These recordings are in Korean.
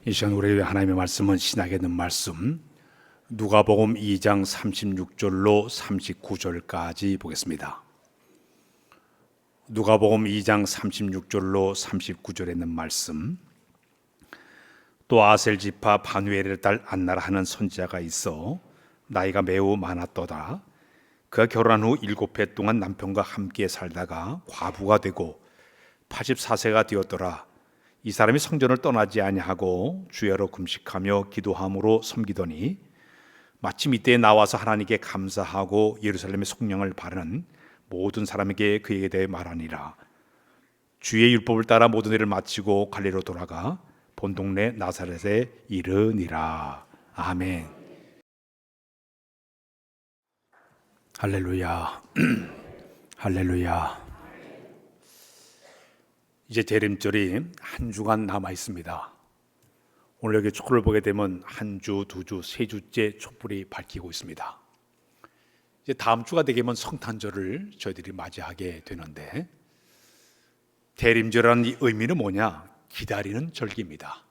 이 시간 우리 하나님의 말씀은 신약에 있는 말씀 누가복음 2장 36절로 39절까지 보겠습니다. 누가복음 2장 36절로 39절에 있는 말씀. 또 아셀 지파 바누엘의 딸 안나라 하는 선지자가 있어 나이가 매우 많았도다. 그가 결혼한 후 7해 동안 남편과 함께 살다가 과부가 되고 84세가 되었더라. 이 사람이 성전을 떠나지 아니하고 주야로 금식하며 기도함으로 섬기더니 마침 이때에 나와서 하나님께 감사하고 예루살렘의 성령을 바라는 모든 사람에게 그에게 대해 말하니라. 주의 율법을 따라 모든 일을 마치고 갈릴리로 돌아가 본 동네 나사렛에 이르니라. 아멘. 할렐루야. 할렐루야. 이제 대림절이 한 주간 남아 있습니다. 오늘 여기 촛불을 보게 되면 한 주, 두 주, 세 주째 촛불이 밝히고 있습니다. 이제 다음 주가 되면 성탄절을 저희들이 맞이하게 되는데, 대림절이라는 이 의미는 뭐냐? 기다리는 절기입니다.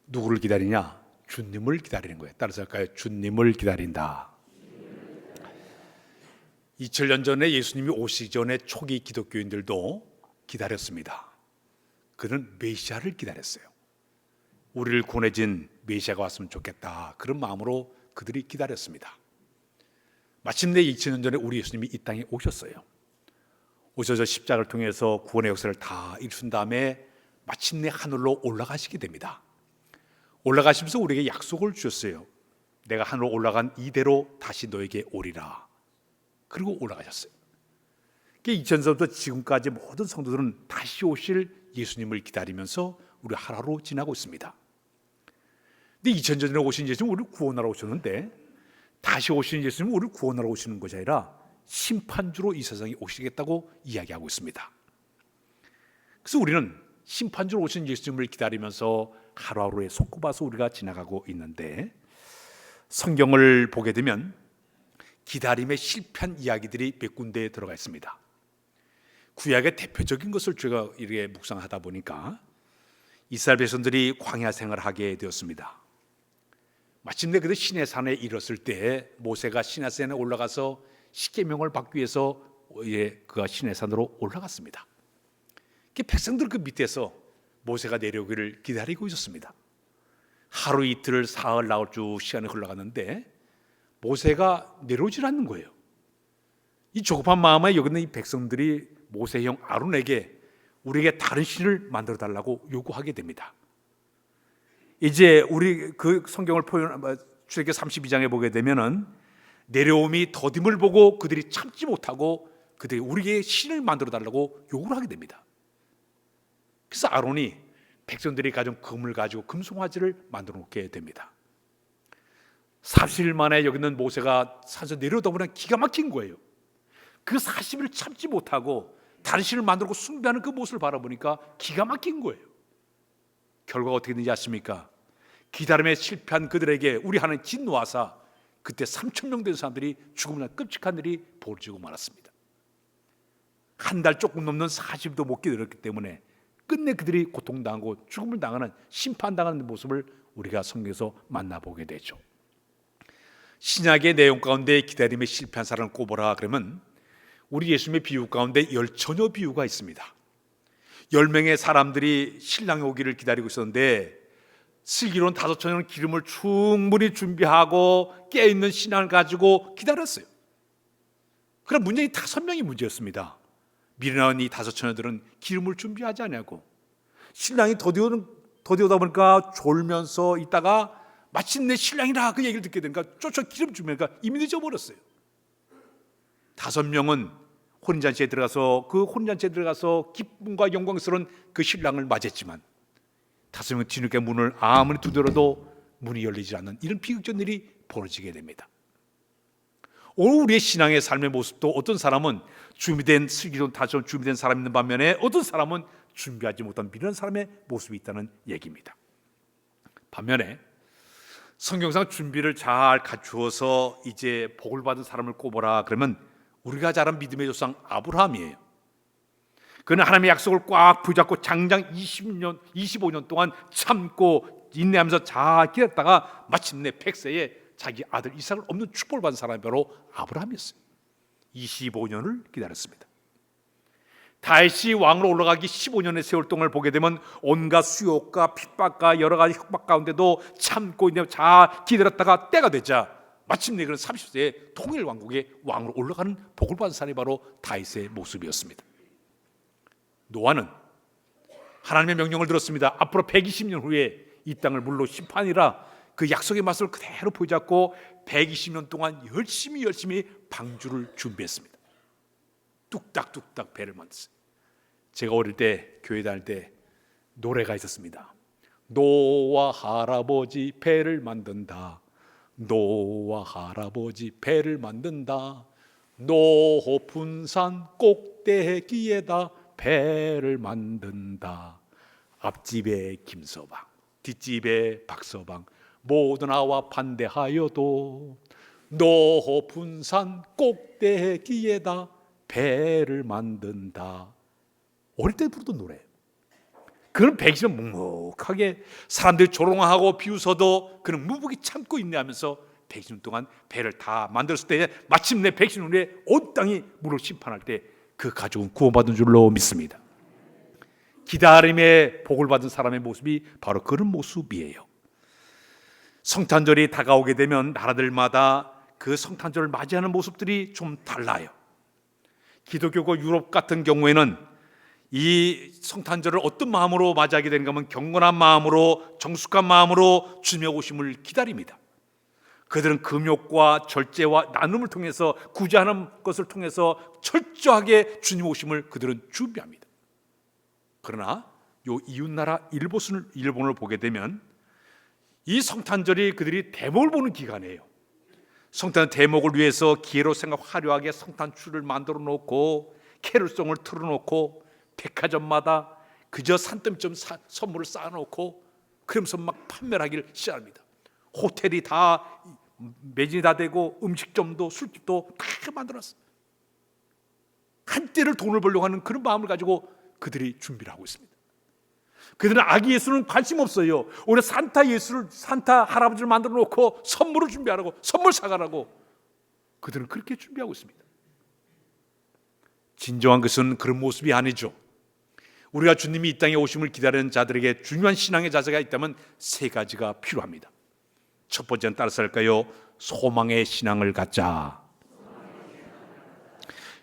누구를 기다리냐? 주님을 기다리는 거예요. 따라서 할까요? 주님을 기다린다. 2000년 전에 예수님이 오시기 전에 초기 기독교인들도 기다렸습니다. 그는 메시아를 기다렸어요. 우리를 구원해준 메시아가 왔으면 좋겠다. 그런 마음으로 그들이 기다렸습니다. 마침내 2000년 전에 우리 예수님이 이 땅에 오셨어요. 오셔서 십자가를 통해서 구원의 역사를 다 이루신 다음에 마침내 하늘로 올라가시게 됩니다. 올라가시면서 우리에게 약속을 주셨어요. 내가 하늘로 올라간 이대로 다시 너에게 오리라. 그리고 올라가셨어요. 2000년부터 지금까지 모든 성도들은 다시 오실 예수님을 기다리면서 우리 하루하루 지나고 있습니다. 근데 2000년 전에 오신 예수님은 우리를 구원하러 오셨는데, 다시 오신 예수님은 우리를 구원하러 오시는 것이 아니라 심판주로 이 세상에 오시겠다고 이야기하고 있습니다. 그래서 우리는 심판주로 오신 예수님을 기다리면서 하루하루에 손꼽아서 우리가 지나가고 있는데, 성경을 보게 되면 기다림에 실패한 이야기들이 몇 군데에 들어가 있습니다. 구약의 대표적인 것을 제가 이렇게 묵상하다 보니까 이스라엘 백성들이 광야 생활을 하게 되었습니다. 마침내 그들 시내산에 이르렀을 때 모세가 시내산에 올라가서 십계명을 받기 위해서 그가 시내산으로 올라갔습니다. 백성들 그 밑에서 모세가 내려오기를 기다리고 있었습니다. 하루 이틀 사흘 나흘 쭉 시간이 흘러갔는데 모세가 내려오질 않는 거예요. 이 조급한 마음에 여기 있는 이 백성들이 모세 형 아론에게 우리에게 다른 신을 만들어 달라고 요구하게 됩니다. 이제 우리 그 성경을 출애굽기 32장에 보게 되면은 내려옴이 더딤을 보고 그들이 참지 못하고 그들이 우리에게 신을 만들어 달라고 요구를 하게 됩니다. 그래서 아론이 백성들이 가진 금을 가지고 금송아지를 만들어 놓게 됩니다. 40일 만에 여기 있는 모세가 산에서 내려오다 보니 기가 막힌 거예요. 그 40일을 참지 못하고 다른 신을 만들고 숭배하는 그 모습을 바라보니까 기가 막힌 거예요. 결과가 어떻게 되는지 아십니까? 기다림에 실패한 그들에게 우리 하나님 진노하사 그때 3,000명 된 사람들이 죽음을 난 끔찍한 일이 벌어지고 말았습니다. 한 달 조금 넘는 40일도 못 기다렸기 때문에 끝내 그들이 고통당하고 죽음을 당하는, 심판당하는 모습을 우리가 성경에서 만나보게 되죠. 신약의 내용 가운데 기다림에 실패한 사람을 꼽아라 그러면 우리 예수님의 비유 가운데 열처녀 비유가 있습니다. 10명의 사람들이 신랑이 오기를 기다리고 있었는데 슬기로운 5처녀는 기름을 충분히 준비하고 깨어있는 신랑을 가지고 기다렸어요. 그럼 문제는 5명이 문제였습니다. 미련한 이 5처녀들은 기름을 준비하지 않냐고, 신랑이 더디오다 보니까 졸면서 있다가 마침내 신랑이라 그 얘기를 듣게 되니까 쫓아 기름 주면서 이미 늦어버렸어요. 5명은 혼인잔치에 들어가서 그 혼인잔치에 들어가서 기쁨과 영광스러운 그 신랑을 맞았지만 5명은 뒤늦게 문을 아무리 두드려도 문이 열리지 않는 이런 비극적인 일이 벌어지게 됩니다. 오늘 우리의 신앙의 삶의 모습도 어떤 사람은 준비된 슬기로운 다처럼 준비된 사람이 있는 반면에 어떤 사람은 준비하지 못한 미련한 사람의 모습이 있다는 얘기입니다. 반면에 성경상 준비를 잘 갖추어서 이제 복을 받은 사람을 꼽아라 그러면 우리가 잘 아는 믿음의 조상 아브라함이에요. 그는 하나님의 약속을 꽉 붙잡고 장장 25년 동안 참고 인내하면서 잘 기다렸다가 마침내 100세에 자기 아들 이삭을 없는 축복을 받은 사람이 바로 아브라함이었어요. 25년을 기다렸습니다. 다윗이 왕으로 올라가기 15년의 세월 동안을 보게 되면 온갖 수욕과 핍박과 여러 가지 협박 가운데도 참고 있는 잘 기다렸다가 때가 되자 마침내 그는 30세에 통일 왕국의 왕으로 올라가는 복을 받은 사람이 바로 다윗의 모습이었습니다. 노아는 하나님의 명령을 들었습니다. 앞으로 120년 후에 이 땅을 물로 심판이라 그 약속의 말씀을 그대로 붙잡고 120년 동안 열심히 방주를 준비했습니다. 뚝딱뚝딱 배를 만들었어요. 제가 어릴 때 교회 다닐 때 노래가 있었습니다. 노아 할아버지 배를 만든다. 노아 할아버지 배를 만든다. 높은 산 꼭대기에다 배를 만든다. 앞집에 김서방, 뒷집에 박서방 모두 나와 반대하여도 높은 산 꼭대기에다 배를 만든다. 어릴 때 부르던 노래. 그는 120년 묵묵하게 사람들이 조롱하고 비웃어도 그는 무북이 참고 인내하면서 120년 동안 배를 다 만들었을 때 마침내 120년 후에 온 땅이 물로 심판할 때 그 가족은 구원받은 줄로 믿습니다. 기다림의 복을 받은 사람의 모습이 바로 그런 모습이에요. 성탄절이 다가오게 되면 나라들마다 그 성탄절을 맞이하는 모습들이 좀 달라요. 기독교고 유럽 같은 경우에는 이 성탄절을 어떤 마음으로 맞이하게 되는가 하면 경건한 마음으로 정숙한 마음으로 주님의 오심을 기다립니다. 그들은 금욕과 절제와 나눔을 통해서 구제하는 것을 통해서 철저하게 주님 오심을 그들은 준비합니다. 그러나 요 이웃나라 일본을 보게 되면 이 성탄절이 그들이 대목을 보는 기간이에요. 성탄 대목을 위해서 기회로 생각 화려하게 성탄추를 만들어 놓고 캐롤송을 틀어놓고 백화점마다 그저 산더미처럼 선물을 쌓아놓고 그러면서 막 판매를 하기를 시작합니다. 호텔이 다 매진이 다 되고 음식점도 술집도 다 만들었어요. 한때를 돈을 벌려고 하는 그런 마음을 가지고 그들이 준비를 하고 있습니다. 그들은 아기 예수는 관심 없어요. 오히려 산타 할아버지를 만들어 놓고 선물을 준비하라고, 선물 사가라고 그들은 그렇게 준비하고 있습니다. 진정한 것은 그런 모습이 아니죠. 우리가 주님이 이 땅에 오심을 기다리는 자들에게 중요한 신앙의 자세가 있다면 세 가지가 필요합니다. 첫 번째는 따라서 할까요? 소망의 신앙을 갖자.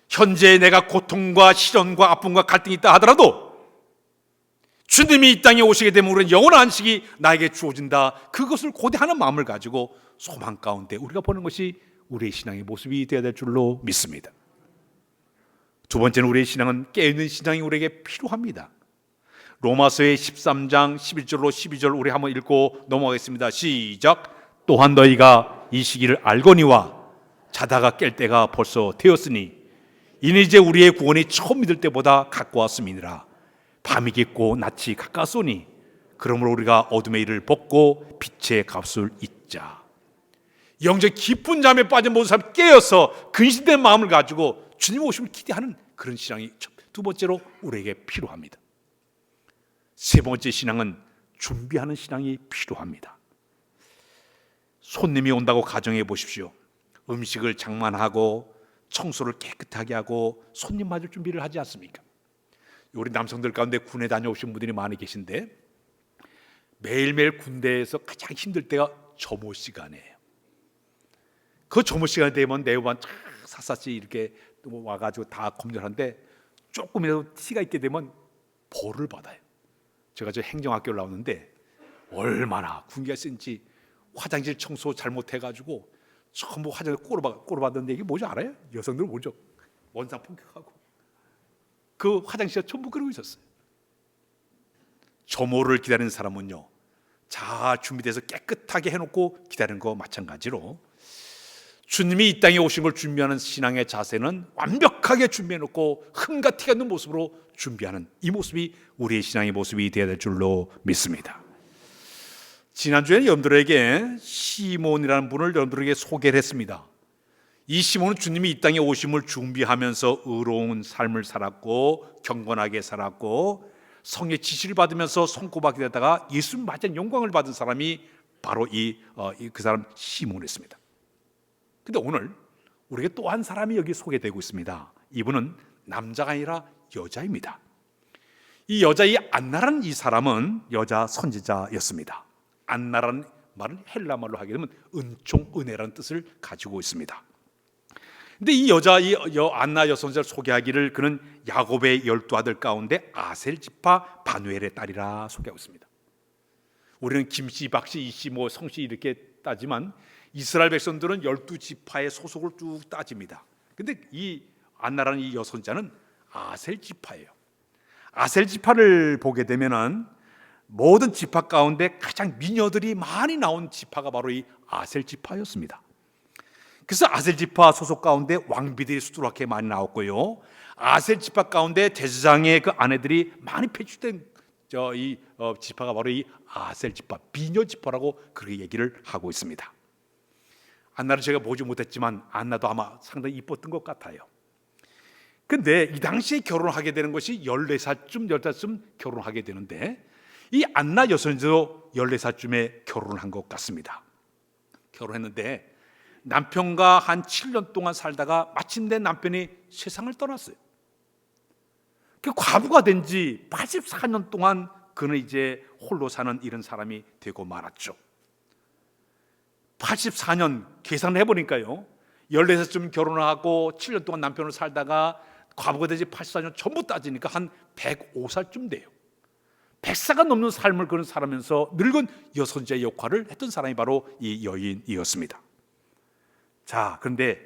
현재 내가 고통과 시련과 아픔과 갈등이 있다 하더라도 주님이 이 땅에 오시게 되면 우리는 영원한 안식이 나에게 주어진다. 그것을 고대하는 마음을 가지고 소망 가운데 우리가 보는 것이 우리의 신앙의 모습이 되어야 될 줄로 믿습니다. 두 번째는 우리의 신앙은 깨어있는 신앙이 우리에게 필요합니다. 로마서의 13장 11절로 12절 우리 한번 읽고 넘어가겠습니다. 시작. 또한 너희가 이 시기를 알거니와 자다가 깰 때가 벌써 되었으니 이는 이제 우리의 구원이 처음 믿을 때보다 가까웠음이니라. 밤이 깊고 낮이 가까웠으니 그러므로 우리가 어둠의 일을 벗고 빛의 값을 잊자. 영적 깊은 잠에 빠진 모든 사람이 깨어서 근신된 마음을 가지고 주님 오심을 기대하는 그런 신앙이 두 번째로 우리에게 필요합니다. 세 번째 신앙은 준비하는 신앙이 필요합니다. 손님이 온다고 가정해 보십시오. 음식을 장만하고 청소를 깨끗하게 하고 손님 맞을 준비를 하지 않습니까? 우리 남성들 가운데 군에 다녀오신 분들이 많이 계신데 매일매일 군대에서 가장 힘들 때가 점호 시간이에요. 그 점호 시간이 되면 내후반 샅샅이 이렇게 와가지고 다 검열하는데 조금이라도 티가 있게 되면 벌을 받아요. 제가 저 행정학교를 나왔는데 얼마나 군기가 센지 화장실 청소 잘못해가지고 전부 화장실 꼬르받는데 이게 뭔지 알아요? 여성들은 뭐죠? 원상 폭격하고 그 화장실에 전부 그러고 있었어요. 점호를 기다리는 사람은요 잘 준비돼서 깨끗하게 해놓고 기다리는 거 마찬가지로 주님이 이 땅에 오신 걸 준비하는 신앙의 자세는 완벽하게 준비해놓고 흠과 티가 있는 모습으로 준비하는 이 모습이 우리의 신앙의 모습이 되어야 될 줄로 믿습니다. 지난주에 여러분들에게 시몬이라는 분을 여러분들에게 소개를 했습니다. 이 시몬은 주님이 이 땅에 오심을 준비하면서 의로운 삶을 살았고 경건하게 살았고 성의 지시를 받으면서 손꼽아 기다다가 예수님 맞은 영광을 받은 사람이 바로 그 사람 시몬이었습니다. 근데 오늘 우리에게 또 한 사람이 여기 소개되고 있습니다. 이분은 남자가 아니라 여자입니다. 이 여자, 이 안나라는 이 사람은 여자 선지자였습니다. 안나라는 말은 헬라말로 하게 되면 은총, 은혜라는 뜻을 가지고 있습니다. 근데 이 여자, 안나 여선지자를 소개하기를 그는 야곱의 12아들 가운데 아셀 지파 바누엘의 딸이라 소개하고 있습니다. 우리는 김씨, 박씨, 이씨, 성씨 이렇게 따지만 이스라엘 백성들은 12지파의 소속을 쭉 따집니다. 근데 이 안나라는 이 여선자는 아셀 지파예요. 아셀 지파를 보게 되면은 모든 지파 가운데 가장 미녀들이 많이 나온 지파가 바로 이 아셀 지파였습니다. 그래서 아셀 지파 소속 가운데 왕비들이 수두룩하게 많이 나왔고요. 아셀 지파 가운데 제사장의 그 아내들이 많이 배출된 지파가 바로 이 아셀 지파, 비녀 지파라고 그렇게 얘기를 하고 있습니다. 안나를 제가 보지 못했지만 안나도 아마 상당히 이뻤던 것 같아요. 근데 이 당시에 결혼하게 되는 것이 14살쯤 15살쯤 결혼하게 되는데 이 안나 여선지도 14살쯤에 결혼을 한 것 같습니다. 결혼했는데 남편과 한 7년 동안 살다가 마침내 남편이 세상을 떠났어요. 그 과부가 된 지 84년 동안 그는 이제 홀로 사는 이런 사람이 되고 말았죠. 84년 계산을 해보니까요, 14살쯤 결혼하고 7년 동안 남편을 살다가 과부가 되지 84년 전부 따지니까 한 105살쯤 돼요. 100세가 넘는 삶을 그런 살면서 늙은 여선지의 역할을 했던 사람이 바로 이 여인이었습니다. 자, 그런데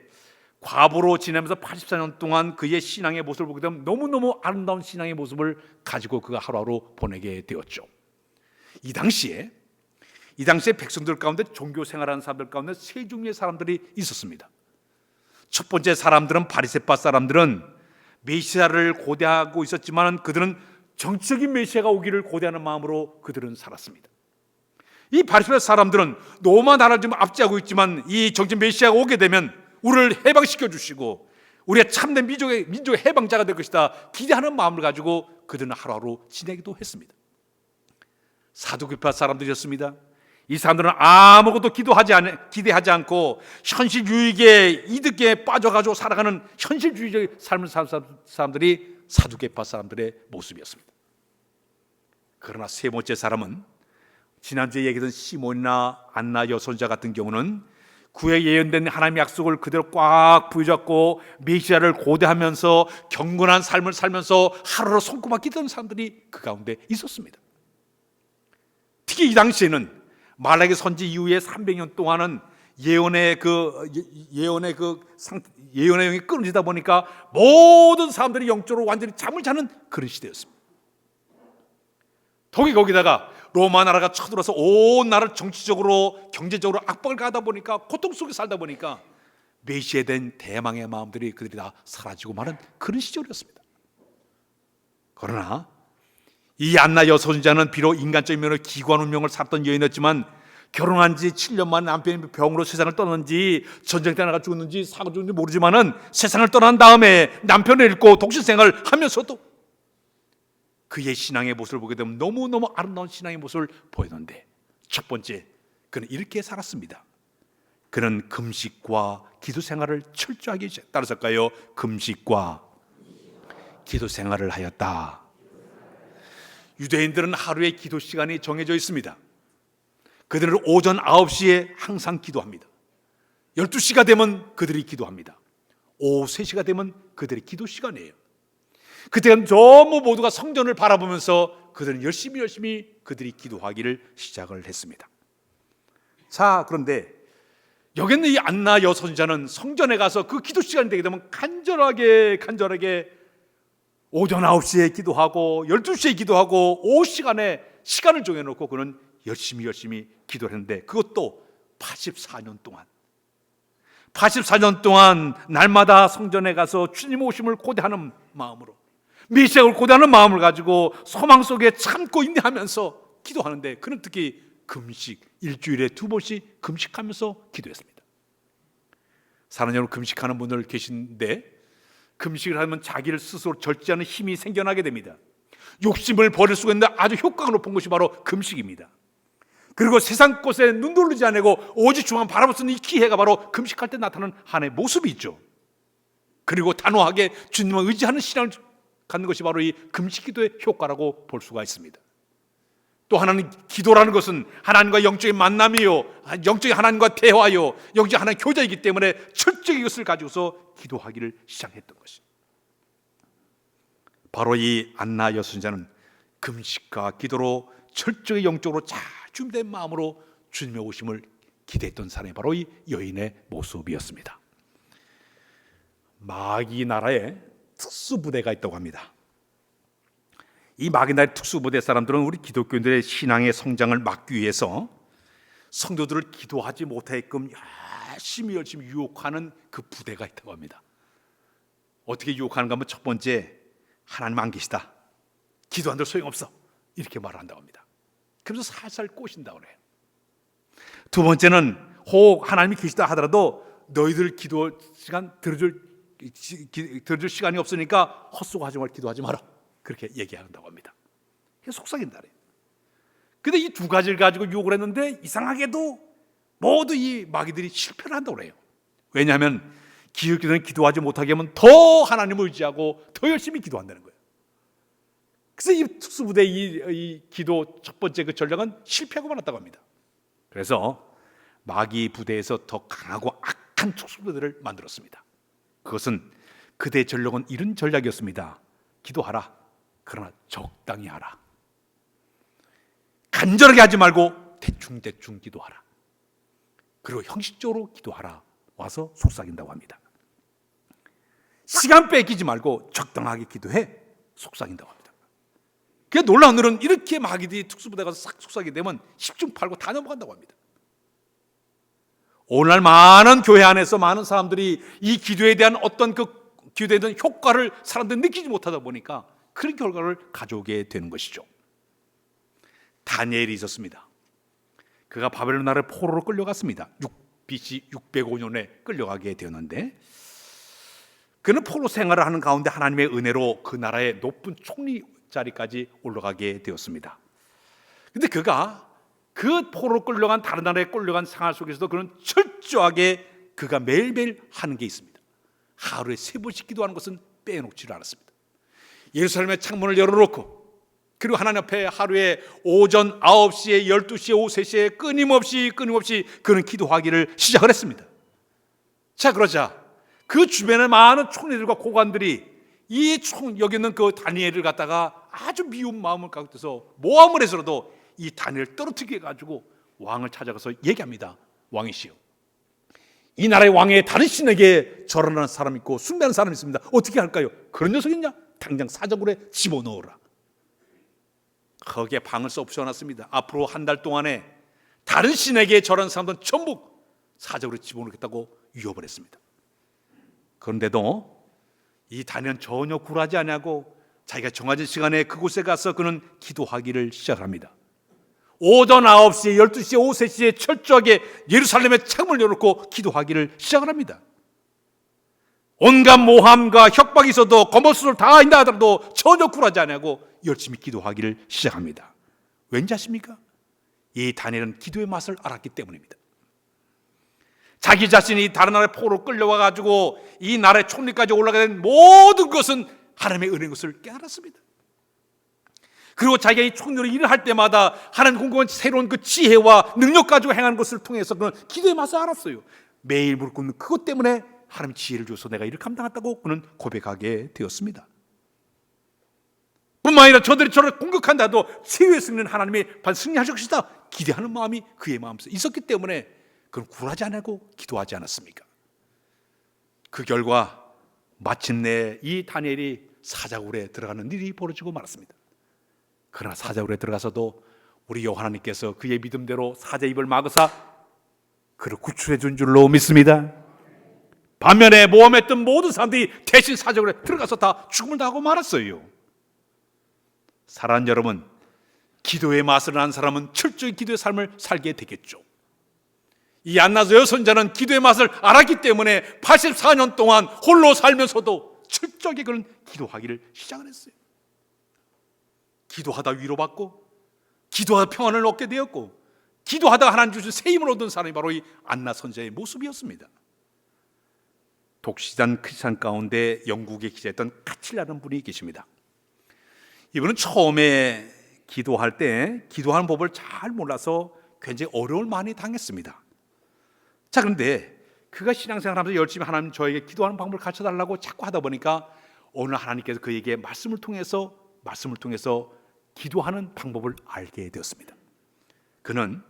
과부로 지내면서 84년 동안 그의 신앙의 모습을 보게 되면 너무너무 아름다운 신앙의 모습을 가지고 그가 하루하루 보내게 되었죠. 이 당시에 백성들 가운데 종교 생활하는 사람들 가운데 세 종류의 사람들이 있었습니다. 첫 번째 사람들은 바리새파 사람들은 메시아를 고대하고 있었지만 그들은 정치적인 메시아가 오기를 고대하는 마음으로 그들은 살았습니다. 이 바리새파 사람들은 로마 나라를 지금 압제하고 있지만 이 정치 메시아가 오게 되면 우리를 해방시켜 주시고 우리가 참된 민족의 해방자가 될 것이다 기대하는 마음을 가지고 그들은 하루하루 지내기도 했습니다. 사두개파 사람들이었습니다. 이 사람들은 아무것도 기대하지 않고 현실 유익에 이득에 빠져가지고 살아가는 현실주의적 삶을 사는 사람들이 사두개파 사람들의 모습이었습니다. 그러나 세 번째 사람은 지난주에 얘기했던 시몬이나 안나 여선자 같은 경우는 그의 예언된 하나님의 약속을 그대로 꽉 부여잡고 메시아를 고대하면서 경건한 삶을 살면서 하루하루 손꼽아 기도하는 사람들이 그 가운데 있었습니다. 특히 이 당시에는 말라기 선지 이후에 300년 동안은 예언의 영이 끊어지다 보니까 모든 사람들이 영적으로 완전히 잠을 자는 그런 시대였습니다. 더욱이 거기다가 로마 나라가 쳐들어서 온 나라를 정치적으로 경제적으로 압박을 가하다 보니까 고통 속에 살다 보니까 메시아에 대한 대망의 마음들이 그들이 다 사라지고 마는 그런 시절이었습니다. 그러나 이 안나 여선자는 비록 인간적인 면으로 기구한 운명을 살았던 여인이었지만 결혼한 지 7년 만에 남편이 병으로 세상을 떠났는지 전쟁 때 나가 죽었는지 사고 죽었는지 모르지만은 세상을 떠난 다음에 남편을 잃고 독신 생활을 하면서도 그의 신앙의 모습을 보게 되면 너무너무 아름다운 신앙의 모습을 보이는데 첫 번째, 그는 이렇게 살았습니다. 그는 금식과 기도 생활을 철저하게 따라서까요 금식과 기도 생활을 하였다. 유대인들은 하루에 기도 시간이 정해져 있습니다. 그들은 오전 9시에 항상 기도합니다. 12시가 되면 그들이 기도합니다. 오후 3시가 되면 그들의 기도 시간이에요. 그때는 전부 모두가 성전을 바라보면서 그들은 열심히 그들이 기도하기를 시작을 했습니다. 자, 그런데 여기는 이 안나 여선자는 성전에 가서 그 기도 시간이 되게 되면 간절하게 오전 9시에 기도하고 12시에 기도하고 오후 시간에 시간을 정해놓고 그는 열심히 기도를 했는데 그것도 84년 동안 날마다 성전에 가서 주님 오심을 고대하는 마음으로 메시아를 고대하는 마음을 가지고 소망 속에 참고 인내하면서 기도하는데 그는 특히 금식 일주일에 2번씩 금식하면서 기도했습니다. 사랑하는 여러분, 금식하는 분들 계신데 금식을 하면 자기를 스스로 절제하는 힘이 생겨나게 됩니다. 욕심을 버릴 수가 있는데 아주 효과가 높은 것이 바로 금식입니다. 그리고 세상 것에 눈 돌리지 않고 오직 주만 바라볼 수 있는 이 기회가 바로 금식할 때 나타나는 하나의 모습이 있죠. 그리고 단호하게 주님을 의지하는 신앙을 갖는 것이 바로 이 금식 기도의 효과라고 볼 수가 있습니다. 또 하나는 기도라는 것은 하나님과 영적인 만남이요, 영적인 하나님과 대화요, 영적인 하나님 교제이기 때문에 철저히 이것을 가지고서 기도하기를 시작했던 것입니다. 바로 이 안나 여선자는 금식과 기도로 철저히 영적으로 잘 준비된 마음으로 주님의 오심을 기대했던 사람이 바로 이 여인의 모습이었습니다. 마귀 나라에 특수부대가 있다고 합니다. 이 마귀 나라의 특수부대 사람들은 우리 기독교인들의 신앙의 성장을 막기 위해서 성도들을 기도하지 못하게끔 열심히 유혹하는 그 부대가 있다고 합니다. 어떻게 유혹하는가 하면 첫 번째, 하나님 안 계시다, 기도한들 소용없어, 이렇게 말을 한다고 합니다. 그래서 살살 꼬신다고 그래요. 두 번째는 혹 하나님이 계시다 하더라도 너희들 기도 시간 들어줄 시간이 없으니까 헛소리하지 말고 기도하지 마라, 그렇게 얘기한다고 합니다. 그게 속삭인다 그래요. 근데 이 두 가지를 가지고 유혹을 했는데 이상하게도 모두 이 마귀들이 실패를 한다고 그래요. 왜냐하면 기독교는 기도하지 못하게 하면 더 하나님을 의지하고 더 열심히 기도한다는 거예요. 그래서 이 특수부대 이 기도 첫 번째 그 전략은 실패하고 말았다고 합니다. 그래서 마귀 부대에서 더 강하고 악한 특수부대를 만들었습니다. 그것은 그대 전략은 이런 전략이었습니다. 기도하라, 그러나 적당히 하라. 간절하게 하지 말고 대충 기도하라. 그리고 형식적으로 기도하라. 와서 속삭인다고 합니다. 시간 뺏기지 말고 적당하게 기도해. 속삭인다고 합니다. 그 놀라운 일은 이렇게 마귀들이 특수부대가 싹 속삭이게 되면 10중 8구 다 넘어간다고 합니다. 오늘날 많은 교회 안에서 많은 사람들이 이 기도에 대한 어떤 그 기도에 대한 효과를 사람들이 느끼지 못하다 보니까 그런 결과를 가져오게 되는 것이죠. 다니엘이 있었습니다. 그가 바벨론 나라의 포로로 끌려갔습니다. BC 605년에 끌려가게 되었는데, 그는 포로 생활을 하는 가운데 하나님의 은혜로 그 나라의 높은 총리 자리까지 올라가게 되었습니다. 그런데 그가 그 포로로 끌려간 다른 나라에 끌려간 생활 속에서도 그는 철저하게 그가 매일매일 하는 게 있습니다. 하루에 3번씩 기도하는 것은 빼놓지를 않았습니다. 예루살렘의 창문을 열어놓고, 그리고 하나님 앞에 하루에 오전 9시에 12시에 오후 3시에 끊임없이 그는 기도하기를 시작을 했습니다. 자, 그러자 그 주변의 많은 총리들과 고관들이 여기 있는 그 다니엘을 갖다가 아주 미운 마음을 갖고 있어서 모함을 해서라도 이 다니엘을 떨어뜨리게 해가지고 왕을 찾아가서 얘기합니다. 왕이시여, 이 나라의 왕의 다른 신에게 절하는 사람이 있고 숭배하는 사람이 있습니다. 어떻게 할까요? 그런 녀석이 있냐? 당장 사자굴에 집어넣어라. 거기에 방을 써붙여놨습니다. 앞으로 한 달 동안에 다른 신에게 절하는 사람들은 전부 사자굴에 집어넣겠다고 위협을 했습니다. 그런데도 이 다니엘은 전혀 굴하지 않냐고 자기가 정해진 시간에 그곳에 가서 그는 기도하기를 시작합니다. 오전 9시에 12시에 오후 3시에 철저하게 예루살렘의 창문을 열어놓고 기도하기를 시작을 합니다. 온갖 모함과 협박이 있어도 거짓말을 다 한다 하더라도 전혀 굴하지 않냐고 열심히 기도하기를 시작합니다. 왠지 아십니까? 이 다니엘은 기도의 맛을 알았기 때문입니다. 자기 자신이 다른 나라의 포로로 끌려와가지고 이 나라의 총리까지 올라가게 된 모든 것은 하나님의 은혜인 것을 깨달았습니다. 그리고 자기가 이 총리로 일을 할 때마다 하나님 공급한 새로운 그 지혜와 능력 가지고 행하는 것을 통해서 그는 기도의 맛을 알았어요. 매일 무릎 꿇는 그것 때문에 하나님 지혜를 줘서 내가 이를 감당했다고 그는 고백하게 되었습니다. 뿐만 아니라 저들이 저를 공격한다도 최후의 승리는 하나님이 승리하실 것이다 기대하는 마음이 그의 마음속에 있었기 때문에 그는 굴하지 않고 기도하지 않았습니까? 그 결과 마침내 이 다니엘이 사자굴에 들어가는 일이 벌어지고 말았습니다. 그러나 사자굴에 들어가서도 우리 여호와 하나님께서 그의 믿음대로 사자 입을 막으사 그를 구출해 준 줄로 믿습니다. 반면에 모함했던 모든 사람들이 대신 사자굴에 들어가서 다 죽음을 당하고 말았어요. 사랑하는 여러분, 기도의 맛을 아는 사람은 철저히 기도의 삶을 살게 되겠죠. 이 안나 여선자는 기도의 맛을 알았기 때문에 84년 동안 홀로 살면서도 철저하게 그는 기도하기를 시작을 했어요. 기도하다 위로받고, 기도하다 평안을 얻게 되었고, 기도하다가 하나님 주신 새 힘을 얻은 사람이 바로 이 안나 선자의 모습이었습니다. 독시단 크리스찬 가운데 영국에 기자했던 카칠라는 분이 계십니다. 이분은 처음에 기도할 때 기도하는 법을 잘 몰라서 굉장히 어려움을 많이 당했습니다. 자, 그런데 그가 신앙생활하면서 열심히 하나님 저에게 기도하는 방법을 가르쳐달라고 자꾸 하다 보니까 오늘 하나님께서 그에게 말씀을 통해서 기도하는 방법을 알게 되었습니다. 그는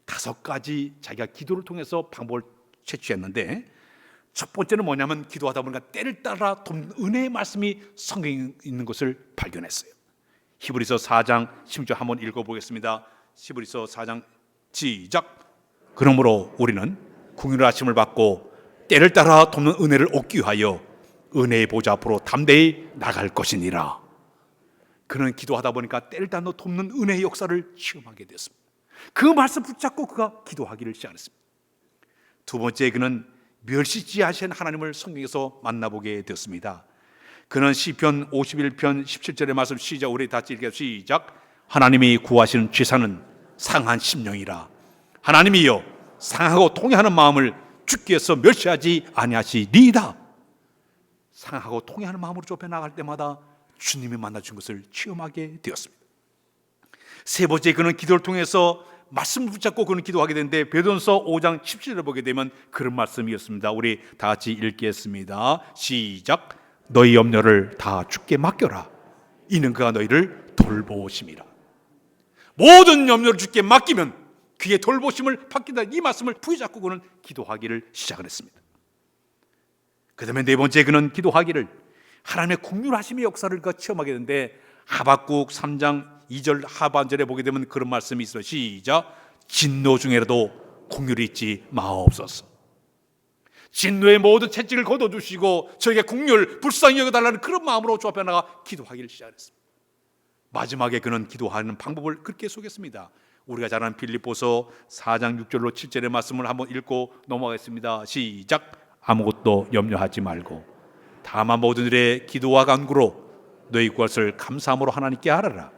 5가지 자기가 기도를 통해서 방법을 채취했는데, 첫 번째는 뭐냐면 기도하다 보니까 때를 따라 돕는 은혜의 말씀이 성경에 있는 것을 발견했어요. 히브리서 4장 16절 한번 읽어보겠습니다. 히브리서 4장 시작. 그러므로 우리는 긍휼의 하심을 받고 때를 따라 돕는 은혜를 얻기 위하여 은혜의 보좌 앞으로 담대히 나갈 것이니라. 그는 기도하다 보니까 때를 따라 돕는 은혜의 역사를 체험하게 되었습니다. 그 말씀 붙잡고 그가 기도하기를 시작했습니다. 두 번째, 그는 멸시지하신 하나님을 성경에서 만나보게 되었습니다. 그는 시편 51편 17절의 말씀 시작, 우리 다 읽게 시작. 하나님이 구하시는 죄사는 상한 심령이라. 하나님이여 상하고 통회하는 마음을 주께서 멸시하지 아니하시리이다. 상하고 통회하는 마음으로 좁혀 나갈 때마다 주님이 만나준 것을 체험하게 되었습니다. 세 번째, 그는 기도를 통해서 말씀을 붙잡고 그는 기도하게 되는데, 베드로전서 5장 17절을 보게 되면 그런 말씀이었습니다. 우리 다 같이 읽겠습니다. 시작. 너희 염려를 다 주께 맡겨라. 이는 그가 너희를 돌보심이라. 모든 염려를 주께 맡기면 그의 돌보심을 받긴다. 이 말씀을 부여잡고 그는 기도하기를 시작을 했습니다. 그 다음에 네 번째, 그는 기도하기를 하나님의 긍휼하심의 역사를 그가 체험하게 되는데, 하박국 3장 2절 하반절에 보게 되면 그런 말씀이 있어요. 시작. 진노 중에라도 긍휼이 있지 마옵소서. 진노의 모든 채찍을 걷어주시고 저에게 긍휼 불쌍히 여겨달라는 그런 마음으로 좁혀 나가 기도하기를 시작했습니다. 마지막에 그는 기도하는 방법을 그렇게 소개했습니다. 우리가 잘 아는 빌립보서 4장 6절로 7절의 말씀을 한번 읽고 넘어가겠습니다. 시작. 아무것도 염려하지 말고 다만 모든 일에 기도와 간구로 너희 것을 감사함으로 하나님께 알아라.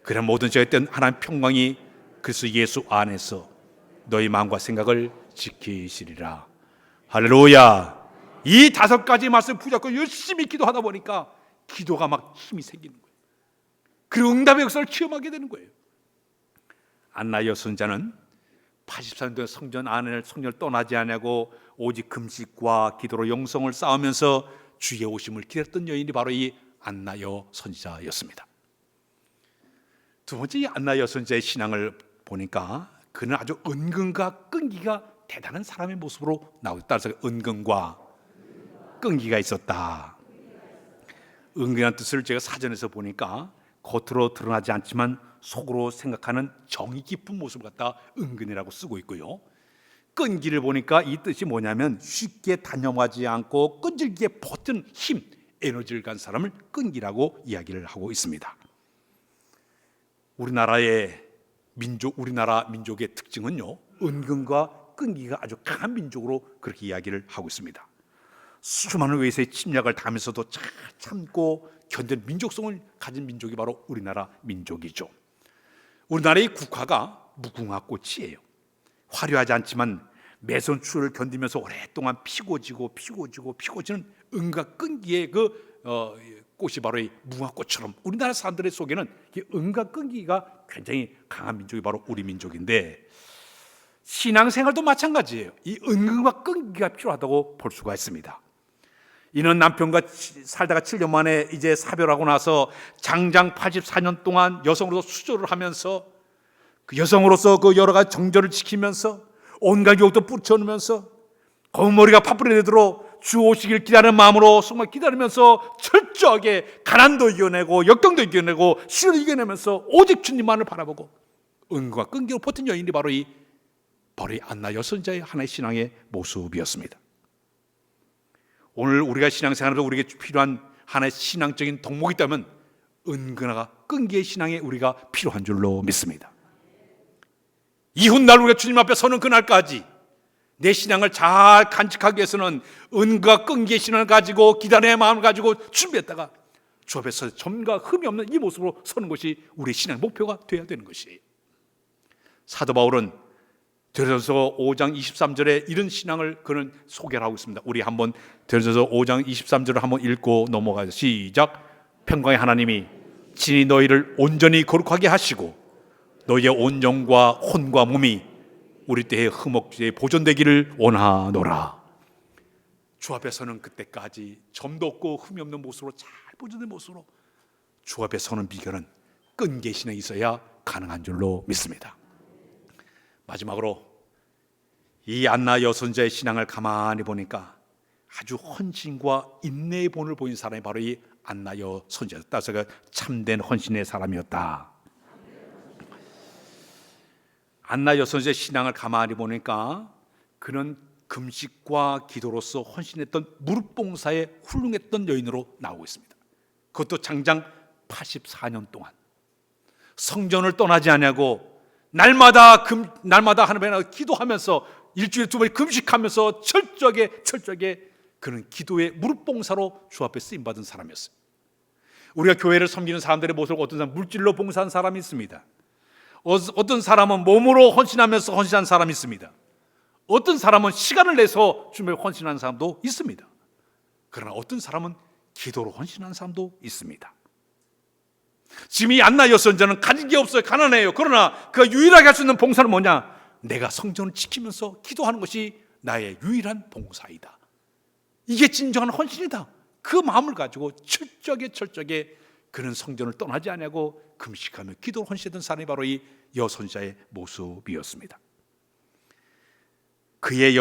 그래 모든 저의 땐 하나님 평강이 그리스도 예수 안에서 너희 마음과 생각을 지키시리라. 할렐루야. 이 5가지 말씀 붙잡고 열심히 기도하다 보니까 기도가 막 힘이 생기는 거예요. 그리고 응답의 역사를 체험하게 되는 거예요. 안나 여선자는 84년도에 성전 안을 성전을 떠나지 않냐고 오직 금식과 기도로 영성을 쌓으면서 주의 오심을 기다렸던 여인이 바로 이 안나 여선자였습니다. 두 번째, 이 안나 여선자의 신앙을 보니까 그는 아주 은근과 끈기가 대단한 사람의 모습으로 나오고, 따라서 은근과 끈기가 있었다. 은근이라는 뜻을 제가 사전에서 보니까 겉으로 드러나지 않지만 속으로 생각하는 정이 깊은 모습을 갖다 은근이라고 쓰고 있고요. 끈기를 보니까 이 뜻이 뭐냐면 쉽게 단념하지 않고 끈질기게 버티는 힘, 에너지를 간 사람을 끈기라고 이야기를 하고 있습니다. 우리나라 민족의 특징은요, 은근과 끈기가 아주 강한 민족으로 그렇게 이야기를 하고 있습니다. 수많은 외세의 침략을 당하면서도 잘 참고 견디는 민족성을 가진 민족이 바로 우리나라 민족이죠. 우리나라의 국화가 무궁화꽃이에요. 화려하지 않지만 매선 추위를 견디면서 오랫동안 피고 지는 은과 끈기의 꽃이 바로 이 무궁화꽃처럼 우리나라 사람들의 속에는 이 은과 끈기가 굉장히 강한 민족이 바로 우리 민족인데, 신앙생활도 마찬가지예요. 이 은근과 끈기가 필요하다고 볼 수가 있습니다. 이는 남편과 살다가 7년 만에 이제 사별하고 나서 장장 84년 동안 여성으로서 수조를 하면서 그 여성으로서 그 여러 가지 정절을 지키면서 온갖 유혹도 뿌리쳐놓으면서 검은 머리가 파뿌리 되도록 주 오시길 기다리는 마음으로 정말 기다리면서 철저하게 가난도 이겨내고 역경도 이겨내고 시련도 이겨내면서 오직 주님만을 바라보고 은과 끈기로 버틴 여인이 바로 이 안나 여선자의 하나의 신앙의 모습이었습니다. 오늘 우리가 신앙생활에서 우리에게 필요한 하나의 신앙적인 덕목이 있다면 은근과 끈기의 신앙에 우리가 필요한 줄로 믿습니다. 이훗날 우리가 주님 앞에 서는 그날까지 내 신앙을 잘 간직하기 위해서는 은과 끈기의 신앙을 가지고 기다림의 마음을 가지고 준비했다가 주 앞에서 점과 흠이 없는 이 모습으로 서는 것이 우리의 신앙의 목표가 되어야 되는 것이. 사도 바울은 데살로니가서 5장 23절에 이런 신앙을 그는 소개를 하고 있습니다. 우리 한번 데살로니가서 5장 23절을 한번 읽고 넘어가요. 시작. 평강의 하나님이 진히 너희를 온전히 거룩하게 하시고 너희의 온 영과 혼과 몸이 우리 때의 흠없이 보존되기를 원하노라. 주 앞에 서는 그때까지 점도 없고 흠이 없는 모습으로 잘 보존된 모습으로 주 앞에 서는 비결은 끈기의 신앙이 있어야 가능한 줄로 믿습니다. 마지막으로 이 안나 여선자의 신앙을 가만히 보니까 아주 헌신과 인내의 본을 보인 사람이 바로 이 안나 여선자였다. 따라서 참된 헌신의 사람이었다. 안나 여선자의 신앙을 가만히 보니까 그는 금식과 기도로서 헌신했던 무릎봉사에 훌륭했던 여인으로 나오고 있습니다. 그것도 장장 84년 동안 성전을 떠나지 않냐고 날마다 하나님 앞에 기도하면서 일주일에 2번 금식하면서 철저하게 그는 기도의 무릎봉사로 주 앞에 쓰임받은 사람이었어요. 우리가 교회를 섬기는 사람들의 모습을 어떤 사람은 물질로 봉사한 사람이 있습니다. 어떤 사람은 몸으로 헌신하면서 헌신한 사람이 있습니다. 어떤 사람은 시간을 내서 주님을 헌신하는 사람도 있습니다. 그러나 어떤 사람은 기도로 헌신하는 사람도 있습니다. 지금 이 안나 여선자는 가진 게 없어요. 가난해요. 그러나 그가 유일하게 할 수 있는 봉사는 뭐냐? 내가 성전을 지키면서 기도하는 것이 나의 유일한 봉사이다. 이게 진정한 헌신이다. 그 마음을 가지고 철저하게 그는 성전을 떠나지 않냐고 금식하며 기도를 헌신했던 사람이 바로 이 여선자의 모습이었습니다. 그의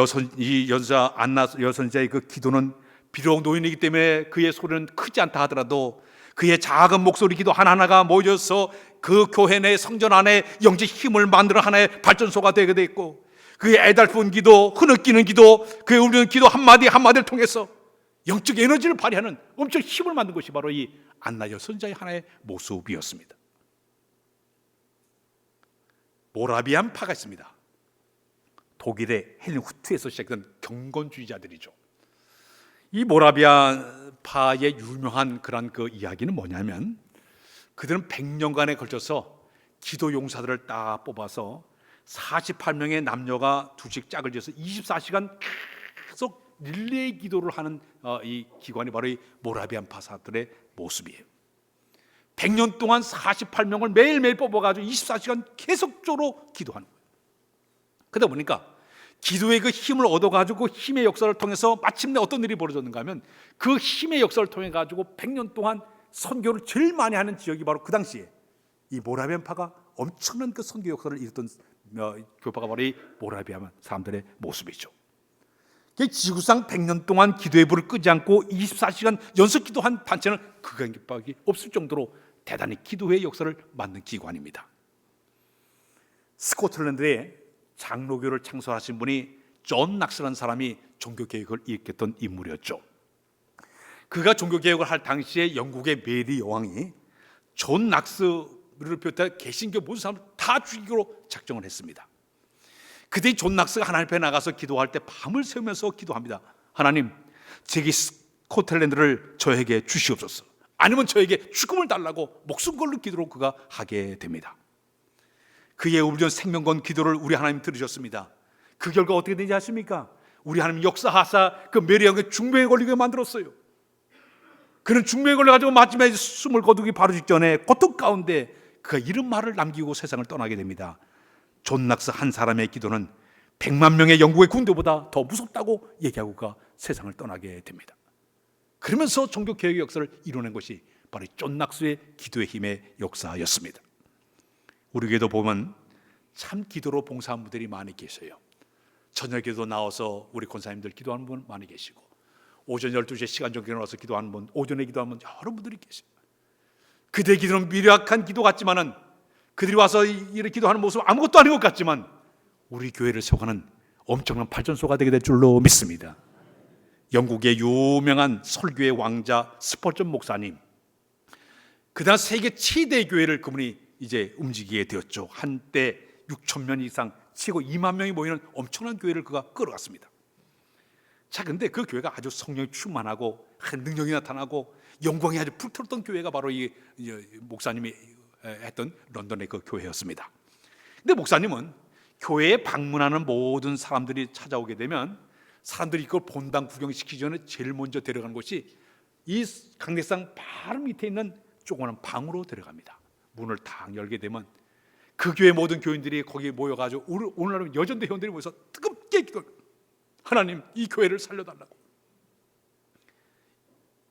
안나 여선자의 그 기도는 비록 노인이기 때문에 그의 소리는 크지 않다 하더라도 그의 작은 목소리 기도 하나하나가 모여서 그 교회 내 성전 안에 영적 힘을 만들어 하나의 발전소가 되게 됐고, 그의 애달픈 기도, 흐느끼는 기도, 그의 울리는 기도 한마디 한마디를 통해서 영적 에너지를 발휘하는 엄청 힘을 만든 것이 바로 이 안나 여선자의 하나의 모습이었습니다. 모라비안 파가 있습니다. 독일의 헬링후트에서 시작된 경건주의자들이죠. 이 모라비안 파의 유명한 그런 그 이야기는 뭐냐면, 그들은 100년간에 걸쳐서 기도 용사들을 딱 뽑아서 48명의 남녀가 두씩 짝을 지어서 24시간 계속 릴레이 기도를 하는 이 기관이 바로 이 모라비안 파사들의 모습이에요. 100년 동안 48명을 매일매일 뽑아가지고 24시간 계속적으로 기도하는 거예요. 그러다 보니까 기도의 그 힘을 얻어가지고 힘의 역사를 통해서 마침내 어떤 일이 벌어졌는가 하면, 그 힘의 역사를 통해 가지고 100년 동안 선교를 제일 많이 하는 지역이 바로 그 당시에 이 모라비안파가 엄청난 그 선교 역사를 이뤘던 교파가 바로 이 모라비안 사람들의 모습이죠. 지구상 100년 동안 기도의 불을 끄지 않고 24시간 연속 기도한 단체는 그밖에 없을 정도로 대단히 기도의 역사를 만든 기관입니다. 스코틀랜드에 장로교를 창설하신 분이 존 낙스라는 사람이 종교개혁을 일으켰던 인물이었죠. 그가 종교개혁을 할 당시에 영국의 메리 여왕이 존 낙스를 비롯해 개신교 모든 사람을 다 죽이기로 작정을 했습니다. 그때 존 낙스가 하나님 앞에 나가서 기도할 때 밤을 새우면서 기도합니다. 하나님, 제게 스코틀랜드를 저에게 주시옵소서. 아니면 저에게 죽음을 달라고 목숨 걸는 기도로 그가 하게 됩니다. 그의 울전 생명건 기도를 우리 하나님 들으셨습니다. 그 결과 어떻게 되는지 아십니까? 우리 하나님 역사하사 그 메리 여왕의 중병에 걸리게 만들었어요. 그는 중병에 걸려가지고 마지막에 숨을 거두기 바로 직전에 고통 가운데 그가 이런 말을 남기고 세상을 떠나게 됩니다. 존 낙스 한 사람의 기도는 100만 명의 영국의 군대보다 더 무섭다고 얘기하고 그가 세상을 떠나게 됩니다. 그러면서 종교개혁의 역사를 이뤄낸 것이 바로 존 낙스의 기도의 힘의 역사였습니다. 우리 교회도 보면 참 기도로 봉사한 분들이 많이 계세요. 저녁에도 나와서 우리 권사님들 기도하는 분 많이 계시고, 오전 12시에 시간 정기 나와서 기도하는 분, 오전에 기도하는 분 여러 분들이 계세요. 그들의 기도는 미약한 기도 같지만은, 그들이 와서 이렇게 기도하는 모습은 아무것도 아닌 것 같지만 우리 교회를 세워가는 엄청난 발전소가 되게 될 줄로 믿습니다. 영국의 유명한 설교의 왕자 스펄전 목사님, 그다음 세계 최대 교회를 그분이 이제 움직이게 되었죠. 한때 6,000명 이상 최고 2만 명이 모이는 엄청난 교회를 그가 끌어갔습니다. 자, 근데 그 교회가 아주 성령이 충만하고 능력이 나타나고 영광이 아주 불태웠던 교회가 바로 이 목사님이 했던 런던의 그 교회였습니다. 근데 목사님은 교회에 방문하는 모든 사람들이 찾아오게 되면 사람들이 그걸 본당 구경시키기 전에 제일 먼저 데려가는 곳이 이 강대상 바로 밑에 있는 조그마한 방으로 데려갑니다. 문을 탁 열게 되면 그 교회 모든 교인들이 거기에 모여가지고 오늘날은 여전대 회원들이 모여서 뜨겁게 기도합니다. 하나님, 이 교회를 살려달라고.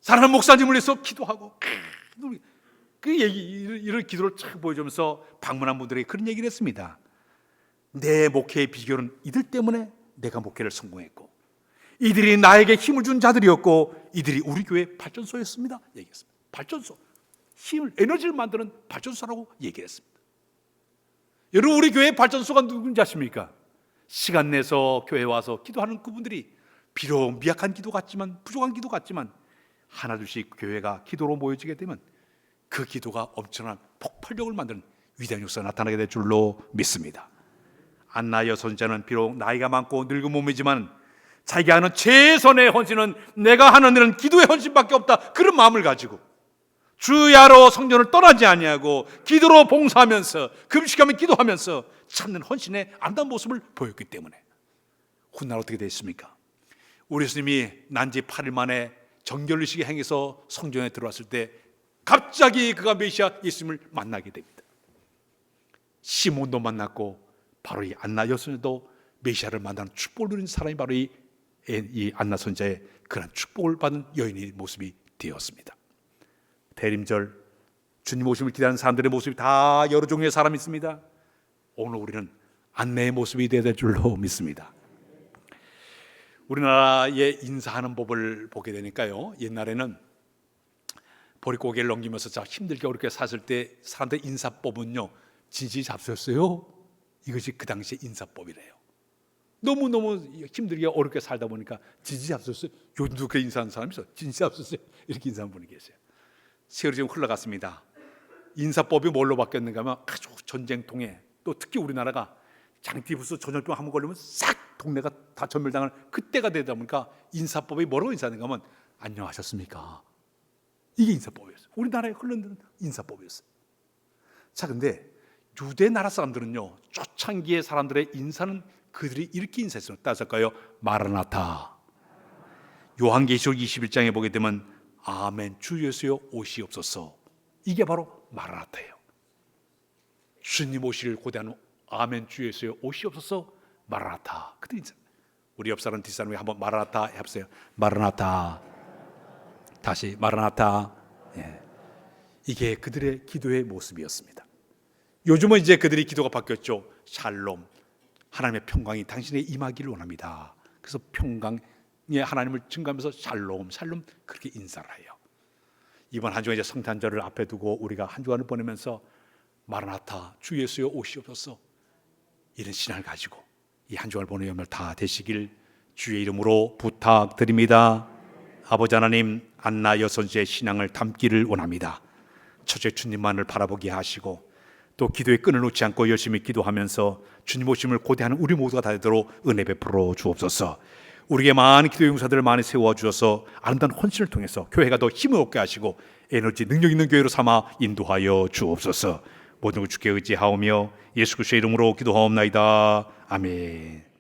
사랑하는 목사님을 위해서 기도하고, 이런 기도를 쫙 보여주면서 방문한 분들에게 그런 얘기를 했습니다. 내 목회의 비결은 이들 때문에 내가 목회를 성공했고, 이들이 나에게 힘을 준 자들이었고, 이들이 우리 교회의 발전소였습니다. 얘기했습니다. 발전소, 힘을, 에너지를 만드는 발전소라고 얘기했습니다. 여러분, 우리 교회의 발전소가 누군지 아십니까? 시간 내서 교회에 와서 기도하는 그분들이 비록 미약한 기도 같지만, 부족한 기도 같지만 하나둘씩 교회가 기도로 모여지게 되면 그 기도가 엄청난 폭발력을 만드는 위대한 역사가 나타나게 될 줄로 믿습니다. 안나 여선자는 비록 나이가 많고 늙은 몸이지만 자기가 하는 최선의 헌신은 내가 하는 일은 기도의 헌신밖에 없다, 그런 마음을 가지고 주야로 성전을 떠나지 아니하고 기도로 봉사하면서 금식하며 기도하면서 찾는 헌신의 아름다운 모습을 보였기 때문에 훗날 어떻게 됐습니까? 우리 예수님이 난지 8일 만에 정결의식에 행해서 성전에 들어왔을 때 갑자기 그가 메시아 예수님을 만나게 됩니다. 시몬도 만났고 바로 이 안나 여선자도 메시아를 만나는 축복을 누린 사람이 바로 이 안나 선자의 그런 축복을 받은 여인의 모습이 되었습니다. 대림절 주님 오심을 기다리는 사람들의 모습이 다 여러 종류의 사람이 있습니다. 오늘 우리는 안내의 모습이 되어야 될 줄로 믿습니다. 우리나라의 인사하는 법을 보게 되니까요, 옛날에는 보릿고개를 넘기면서 자 힘들게 어렵게 샀을 때 사람들 인사법은요, 진실이 잡수셨어요. 이것이 그 당시의 인사법이래요. 너무너무 힘들게 어렵게 살다 보니까 진실이 잡수셨어요. 요즘도 그 인사하는 사람이 있어요. 진실이 잡수셨어요. 이렇게 인사하는 분이 계세요. 세월이 좀 흘러갔습니다. 인사법이 뭘로 바뀌었는가 하면 아주 전쟁통에, 또 특히 우리나라가 장티푸스 전염병 한번 걸리면 싹 동네가 다 전멸당하는 그때가 되다 보니까 인사법이 뭐라고 인사하는가 하면 안녕하셨습니까? 이게 인사법이었어요. 우리나라에 흘러드는 인사법이었어요. 자, 근데 유대 나라 사람들은요, 초창기의 사람들의 인사는 그들이 이렇게 인사했어요. 따질까요? 마라나타. 요한계시록 21장에 보게 되면 아멘 주 예수여 오시옵소서. 이게 바로 마라나타예요. 주님 오시를 고대하는 아멘 주 예수여 오시옵소서. 마라나타. 그들 인사. 우리 옆 사람 뒷사람이 한번 마라나타 해보세요. 마라나타. 다시 마라나타. 예. 이게 그들의 기도의 모습이었습니다. 요즘은 이제 그들이 기도가 바뀌었죠. 샬롬, 하나님의 평강이 당신의 임하기를 원합니다. 그래서 평강의 하나님을 증거하면서 샬롬, 샬롬 그렇게 인사를 해요. 이번 한 주간 이제 성탄절을 앞에 두고 우리가 한 주간을 보내면서 마라나타, 주 예수여 오시옵소서, 이런 신앙을 가지고 이 한 주간을 보내는 연말 다 되시길 주의 이름으로 부탁드립니다. 아버지 하나님, 안나 여선지의 신앙을 담기를 원합니다. 첫째 주님만을 바라보게 하시고 또 기도의 끈을 놓지 않고 열심히 기도하면서 주님 오심을 고대하는 우리 모두가 다 되도록 은혜 베풀어 주옵소서. 우리에게 많은 기도 용사들을 많이 세워주셔서 아름다운 헌신을 통해서 교회가 더 힘을 얻게 하시고 에너지 능력 있는 교회로 삼아 인도하여 주옵소서. 모든 것 주께 의지하오며 예수 그리스도의 이름으로 기도하옵나이다. 아멘.